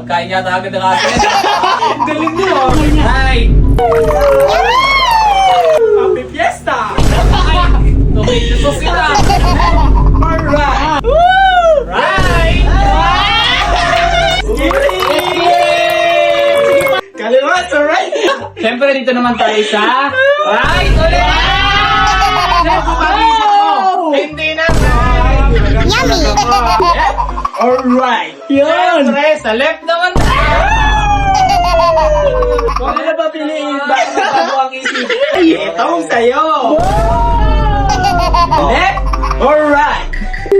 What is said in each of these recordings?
Pagkain yata agad ng atin. Galing nyo. Ay! Happy Fiesta! Okay, Jesus sila! Alright! Right! Kaliwa to right! Siyempre, dito naman tayo sa... Right! Ulit! Hindi na right! Yummy! Alright! Siyempre, sa left naman tayo! Kung ano ba piliin? Bakit mo ang isip? Itong sa'yo! Left! Alright!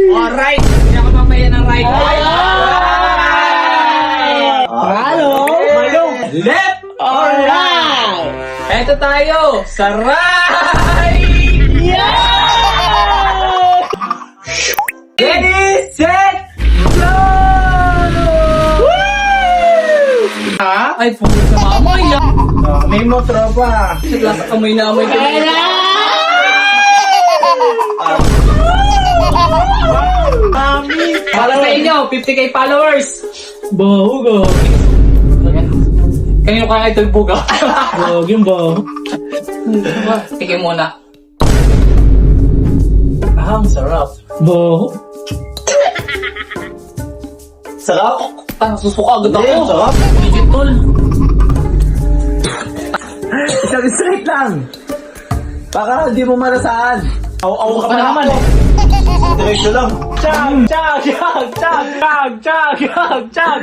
Alright! Hindi ako mamaya ng right. Halo! Malong! Left! Alright! Eto tayo! Sa right! Ready, set, go! Ha? Ay, pumunta sa mamay ah! May mo tropa. Lasa amoy na amoy ko. Mami! Para sa inyo, 50k followers! Bahugo. Kanino kaya ito buga? Bahugo yung bahugo. Tigil muna. Ah, ang sarap. Bahugo. Sarap? Susuka agad ako. Sarap. Digital. Isang straight lang. Baka hindi mo marasaan. Aw-aw ka pa naman eh. Diretso lang. Chag, chag, chag, chag, chag, chag, chag, chag, chag,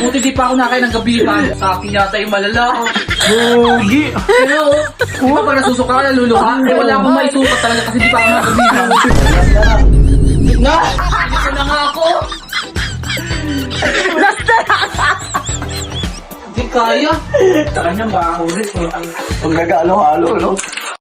Buti di pa ako nakain ng gabi pa. Sa akin yata yung malala. Bugi. Pero, di ba pag nasusuka ka, naluluha? Eh, wala akong maisukat talaga kasi di pa ako nakabihan. Na! Dito na nga ako! Di kaya. Sa kanya ba ang ulit? Pag nag-alo-halo, no?